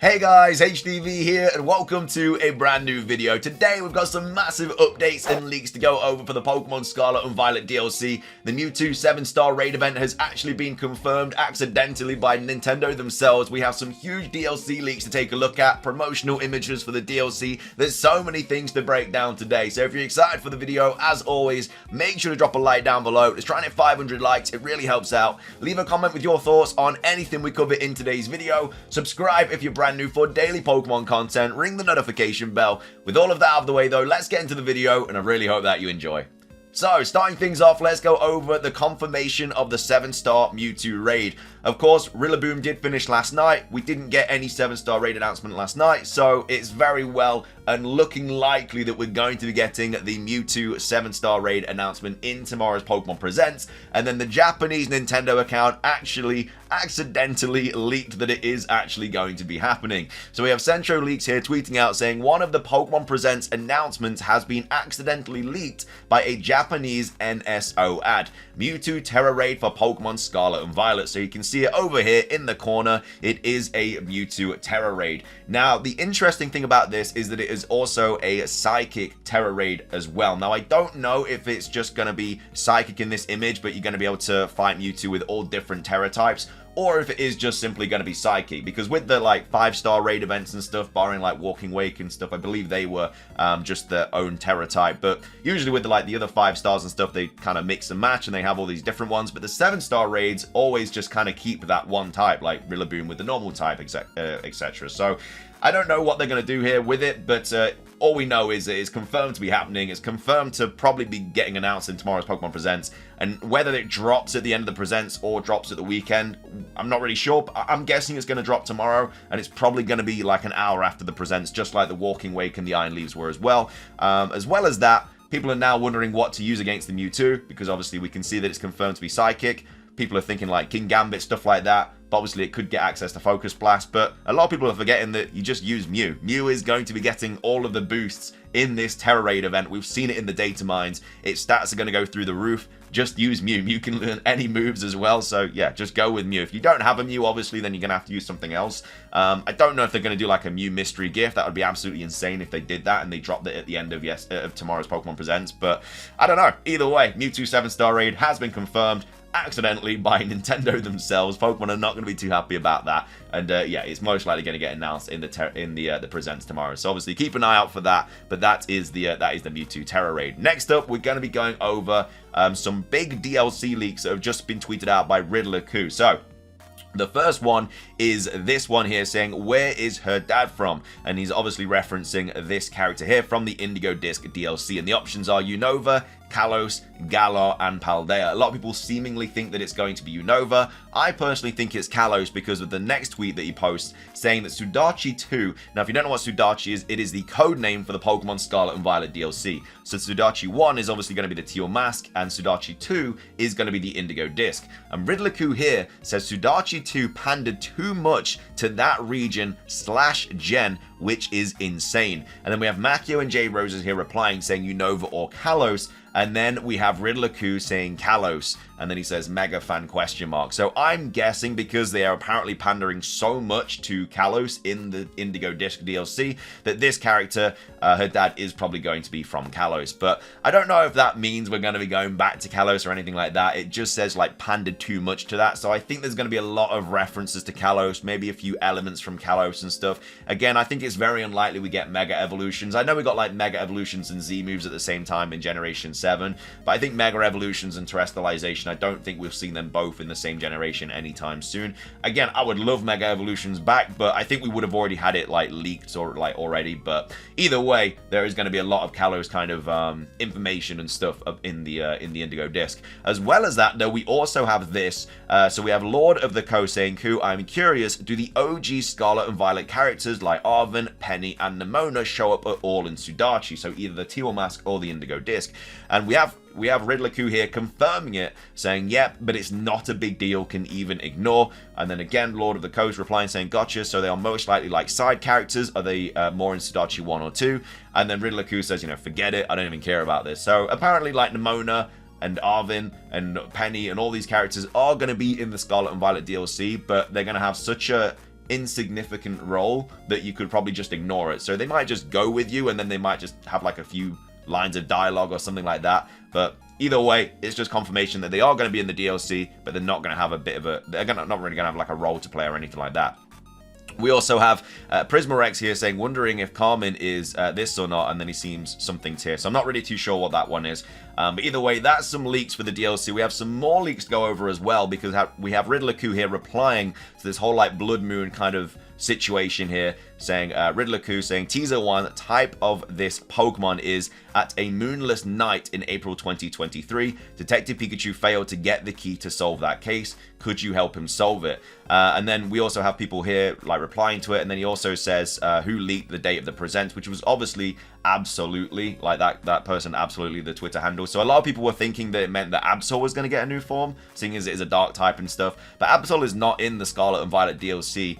Hey guys, HDvee here and welcome to a brand new video. Today we've got some massive updates and leaks to go over for the Pokemon Scarlet and Violet DLC. The Mewtwo 7-star raid event has actually been confirmed accidentally by Nintendo themselves. We have some huge DLC leaks to take a look at, promotional images for the DLC. There's so many things to break down today. So if you're excited for the video, as always, make sure to drop a like down below. Let's try and hit 500 likes, it really helps out. Leave a comment with your thoughts on anything we cover in today's video. Subscribe if you're brand new for daily Pokemon content, ring the notification bell. With all of that out of the way though, let's get into the video and I really hope that you enjoy. So, starting things off, let's go over the confirmation of the 7-star Mewtwo raid. Of course, Rillaboom did finish last night. We didn't get any 7-star raid announcement last night, so it's very well and looking likely that we're going to be getting the Mewtwo 7-star raid announcement in tomorrow's Pokemon Presents, and then the Japanese Nintendo account actually accidentally leaked that it is actually going to be happening. So we have Centro Leaks here tweeting out saying one of the Pokemon Presents announcements has been accidentally leaked by a Japanese NSO ad. Mewtwo Terra Raid for Pokemon Scarlet and Violet. So you can see it over here in the corner. It is a Mewtwo Terra Raid. Now, the interesting thing about this is that it is also a Psychic Terra Raid as well. Now, I don't know if it's just going to be Psychic in this image, but you're going to be able to fight Mewtwo with all different Terra types, or if it is just simply going to be Psychic, because with the like 5-star raid events and stuff, barring like Walking Wake and stuff, I believe they were just their own Terra type, but usually with the other 5 stars and stuff, they kind of mix and match and they have all these different ones, but the 7-star raids always just kind of keep that one type, like Rillaboom with the normal type, etc. So I don't know what they're going to do here with it, but all we know is it is confirmed to be happening. It's confirmed to probably be getting announced in tomorrow's Pokemon Presents, and whether it drops at the end of the Presents or drops at the weekend, I'm not really sure, but I'm guessing it's going to drop tomorrow, and it's probably going to be like an hour after the Presents, just like the Walking Wake and the Iron Leaves were as well. As well as that, people are now wondering what to use against the Mewtwo, because obviously we can see that it's confirmed to be Psychic. People are thinking like King Gambit, stuff like that. But obviously it could get access to Focus Blast, but a lot of people are forgetting that you just use Mew. Mew is going to be getting all of the boosts in this Terra Raid event. We've seen it in the data mines. Its stats are going to go through the roof. Just use Mew. Mew can learn any moves as well, so yeah, just go with Mew. If you don't have a Mew, obviously, then you're going to have to use something else. I don't know if they're going to do like a Mew mystery gift. That would be absolutely insane if they did that and they dropped it at the end of tomorrow's Pokemon Presents, but I don't know. Either way, Mewtwo 7-star raid has been confirmed accidentally by Nintendo themselves. Pokemon are not going to be too happy about that, and yeah, it's most likely going to get announced in the Presents tomorrow. So obviously keep an eye out for that. But that is the Mewtwo Terra Raid. Next up, we're going to be going over some big DLC leaks that have just been tweeted out by Riddler-Ku. So the first one is this one here saying, where is her dad from? And he's obviously referencing this character here from the Indigo Disc DLC. And the options are Unova, Kalos, Galar, and Paldea. A lot of people seemingly think that it's going to be Unova. I personally think it's Kalos because of the next tweet that he posts saying that Sudachi 2, now if you don't know what Sudachi is, it is the code name for the Pokemon Scarlet and Violet DLC. So Sudachi 1 is obviously going to be the Teal Mask, and Sudachi 2 is going to be the Indigo Disc. And Riddler-Ku here says Sudachi 2 pandered too much to that region / gen, which is insane. And then we have Makio and J Roses here replying saying Unova or Kalos. And then we have Riddler-Ku saying Kalos, and then he says Mega Fan question mark. So I'm guessing because they are apparently pandering so much to Kalos in the Indigo Disc DLC that this character, her dad, is probably going to be from Kalos. But I don't know if that means we're going to be going back to Kalos or anything like that. It just says like pandered too much to that. So I think there's going to be a lot of references to Kalos, maybe a few elements from Kalos and stuff. Again, I think it's very unlikely we get Mega Evolutions. I know we got like Mega Evolutions and Z moves at the same time in Generation 7, but I think Mega Evolutions and Terrestrialization, I don't think we've seen them both in the same generation anytime soon. Again, I would love Mega Evolutions back, but I think we would have already had it like leaked or like already. But either way, there is going to be a lot of Kalos kind of information and stuff up in the Indigo Disc. As well as that, though, we also have this. So we have Lord of the Coast saying, "Ku, I'm curious, do the OG Scarlet and Violet characters like Arven, Penny, and Nemona show up at all in Sudachi?" So either the Teal Mask or the Indigo Disc. And we have Riddler-Ku here confirming it, saying, yep, but it's not a big deal, can even ignore. And then again, Lord of the Coast replying, saying, gotcha, so they are most likely like side characters. Are they more in Sudachi 1 or 2? And then Riddler-Ku says, you know, forget it, I don't even care about this. So apparently like Nemona and Arven and Penny and all these characters are going to be in the Scarlet and Violet DLC, but they're going to have such a insignificant role that you could probably just ignore it. So they might just go with you, and then they might just have like a few lines of dialogue or something like that. But either way, it's just confirmation that they are going to be in the DLC, but they're not going to have a bit of a, they're not really going to have like a role to play or anything like that. We also have Prismarex here saying, wondering if Carmen is this or not, and then he seems something's here. So I'm not really too sure what that one is. But either way, that's some leaks for the DLC. We have some more leaks to go over as well, because we have Riddler-Ku here replying to this whole like Blood Moon kind of situation here, saying Riddler-Ku saying teaser 1, type of this Pokemon is at a moonless night in April 2023. Detective Pikachu failed to get the key to solve that case. Could you help him solve it? And then we also have people here like replying to it, and then he also says who leaked the date of the present, which was obviously absolutely like that person, absolutely the Twitter handle. So a lot of people were thinking that it meant that Absol was going to get a new form, seeing as it is a dark type and stuff. But Absol is not in the Scarlet and Violet DLC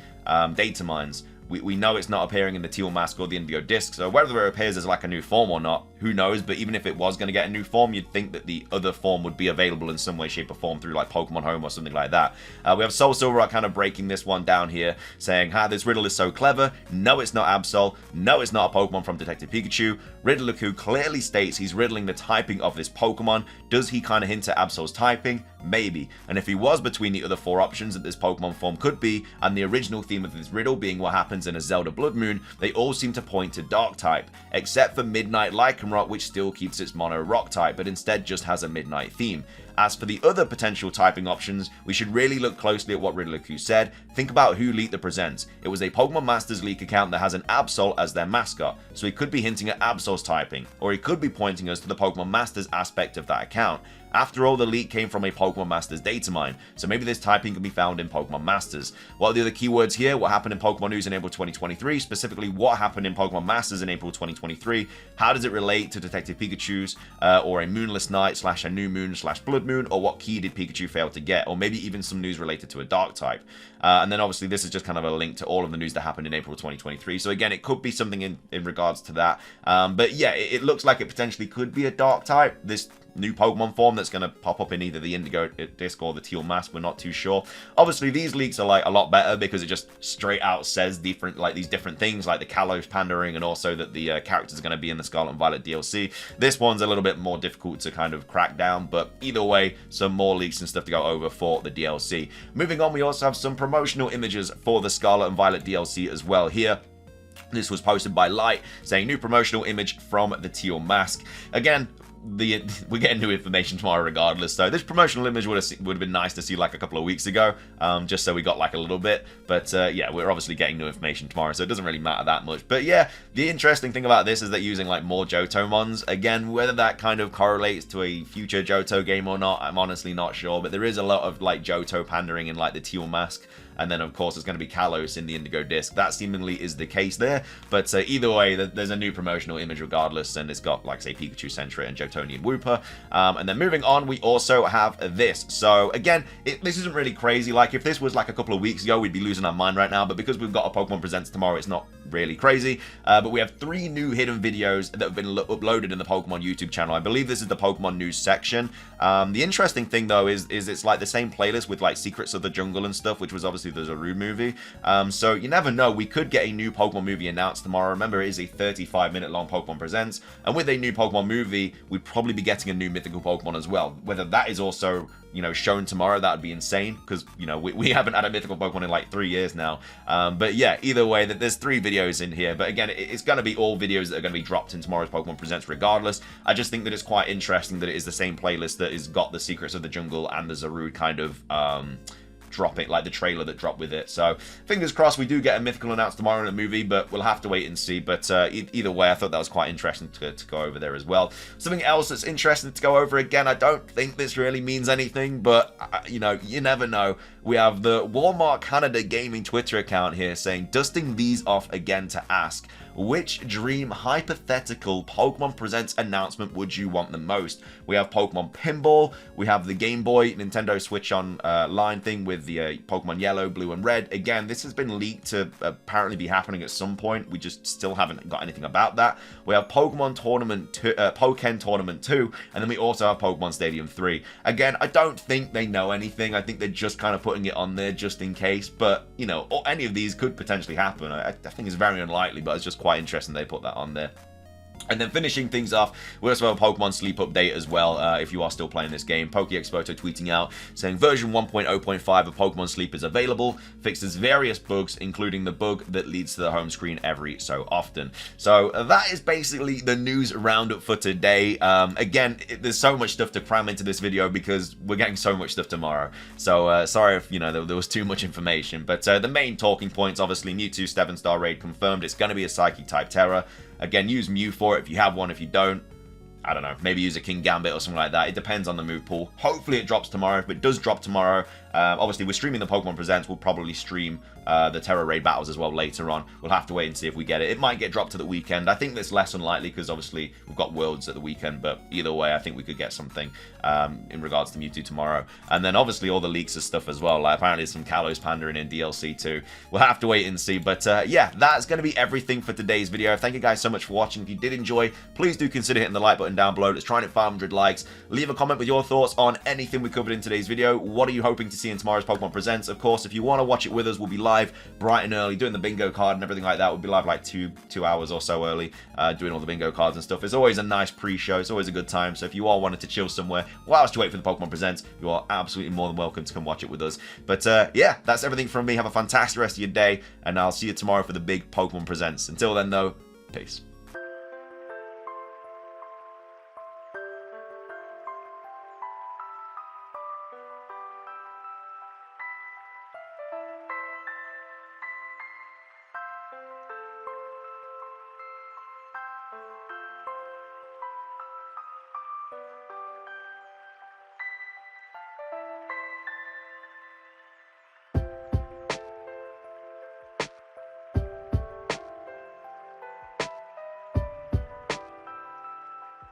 data mines. We know it's not appearing in the Teal Mask or the Indigo Disc, so whether it appears as like a new form or not, who knows. But even if it was going to get a new form, you'd think that the other form would be available in some way, shape or form through like Pokemon Home or something like that. We have Soul Silverrock kind of breaking this one down here, saying, this riddle is so clever. No, it's not Absol. No, it's not a Pokemon from Detective Pikachu. Riddler-Ku clearly states he's riddling the typing of this Pokemon. Does he kind of hint at Absol's typing? Maybe. And if he was between the other 4 options that this Pokemon form could be, and the original theme of this riddle being what happens in a Zelda Blood Moon, they all seem to point to Dark type, except for Midnight Lycanroc, which still keeps its mono Rock type, but instead just has a Midnight theme. As for the other potential typing options, we should really look closely at what Riddler-Ku said. Think about who leaked the presents. It was a Pokemon Masters leak account that has an Absol as their mascot, so he could be hinting at Absol's typing, or he could be pointing us to the Pokemon Masters aspect of that account. After all, the leak came from a Pokemon Masters data mine, so maybe this typing can be found in Pokemon Masters. What are the other keywords here? What happened in Pokemon News in April 2023? Specifically, what happened in Pokemon Masters in April 2023? How does it relate to Detective Pikachu's, or a Moonless Night / a New Moon / Blood Moon, or what key did Pikachu fail to get? Or maybe even some news related to a Dark type. And then obviously this is just kind of a link to all of the news that happened in April 2023. So again, it could be something in regards to that. But yeah, it looks like it potentially could be a Dark type. This new Pokemon form that's going to pop up in either the Indigo Disc or the Teal Mask, we're not too sure. Obviously these leaks are like a lot better because it just straight out says different, like these different things, like the Kalos pandering, and also that the characters are going to be in the Scarlet and Violet DLC. This one's a little bit more difficult to kind of crack down, but either way, some more leaks and stuff to go over for the DLC. Moving on, we also have some promotional images for the Scarlet and Violet DLC as well here. This was posted by Light, saying new promotional image from the Teal Mask. Again, we're getting new information tomorrow regardless, so this promotional image would have been nice to see like a couple of weeks ago, just so we got like a little bit, but yeah, we're obviously getting new information tomorrow, so it doesn't really matter that much. But yeah, the interesting thing about this is that using like more Johto mons, again, whether that kind of correlates to a future Johto game or not, I'm honestly not sure, but there is a lot of like Johto pandering in like the Teal Mask. And then, of course, there's going to be Kalos in the Indigo Disc. That seemingly is the case there. But either way, there's a new promotional image regardless. And it's got, like, say, Pikachu, Sentret, and Johtonian Wooper. And then moving on, we also have this. So, again, this isn't really crazy. Like, if this was, like, a couple of weeks ago, we'd be losing our mind right now. But because we've got a Pokemon Presents tomorrow, it's not really crazy. But we have 3 new hidden videos that have been uploaded in the Pokemon YouTube channel. I believe this is the Pokemon News section. The interesting thing, though, is it's, like, the same playlist with, like, Secrets of the Jungle and stuff, which was obviously the Zaru movie. So you never know, we could get a new Pokemon movie announced tomorrow. Remember, it is a 35-minute long Pokemon Presents, and with a new Pokemon movie, we'd probably be getting a new mythical Pokemon as well. Whether that is also, you know, shown tomorrow, that would be insane, because, you know, we haven't had a mythical Pokemon in like 3 years now. But yeah, either way, there's 3 videos in here, but again, it's going to be all videos that are going to be dropped in tomorrow's Pokemon Presents regardless. I just think that it's quite interesting that it is the same playlist that has got the Secrets of the Jungle and the Zarude kind of dropping, like the trailer that dropped with it. So fingers crossed we do get a mythical announced tomorrow in a movie, but we'll have to wait and see. But either way, I thought that was quite interesting to go over there as well. Something else that's interesting to go over, again, I don't think this really means anything, but you know, you never know. We have the Walmart Canada Gaming Twitter account here saying, dusting these off again to ask, which dream hypothetical Pokemon Presents announcement would you want the most? We have Pokemon Pinball, we have the Game Boy, Nintendo Switch Online thing with the Pokemon Yellow, Blue, and Red. Again, this has been leaked to apparently be happening at some point. We just still haven't got anything about that. We have Pokemon Tournament 2, Pokken Tournament 2, and then we also have Pokemon Stadium 3. Again, I don't think they know anything. I think they're just kind of putting putting it on there just in case. But, you know, any of these could potentially happen. I think it's very unlikely, but it's just quite interesting they put that on there. And then finishing things off, we also have a Pokemon Sleep update as well, if you are still playing this game. PokeExperto tweeting out, saying version 1.0.5 of Pokemon Sleep is available, fixes various bugs, including the bug that leads to the home screen every so often. So that is basically the news roundup for today. Again, there's so much stuff to cram into this video because we're getting so much stuff tomorrow. So sorry if, you know, there was too much information. But the main talking points, obviously, Mewtwo 7-star raid confirmed. It's going to be a Psychic-type Terror. Again, use Mew for it if you have one. If you don't, I don't know, maybe use a King Gambit or something like that. It depends on the move pool. Hopefully it drops tomorrow. If it does drop tomorrow, obviously we're streaming the Pokemon Presents. We'll probably stream the Terra Raid battles as well later on. We'll have to wait and see if we get it. It might get dropped to the weekend. I think that's less unlikely because obviously we've got Worlds at the weekend, but either way, I think we could get something in regards to Mewtwo tomorrow. And then obviously all the leaks of stuff as well. Like apparently some Kalos pandering in DLC too. We'll have to wait and see. But yeah, that's going to be everything for today's video. Thank you guys so much for watching. If you did enjoy, please do consider hitting the like button down below. Let's try and hit 500 likes. Leave a comment with your thoughts on anything we covered in today's video. What are you hoping to see in tomorrow's Pokemon Presents? Of course, if you want to watch it with us, we'll be live bright and early, doing the bingo card and everything like that. We'll be live like two hours or so early, doing all the bingo cards and stuff. It's always a nice pre-show. It's always a good time. So if you all wanted to chill somewhere whilst you wait for the Pokemon Presents, you are absolutely more than welcome to come watch it with us. But yeah, that's everything from me. Have a fantastic rest of your day, and I'll see you tomorrow for the big Pokemon Presents. Until then, though, peace.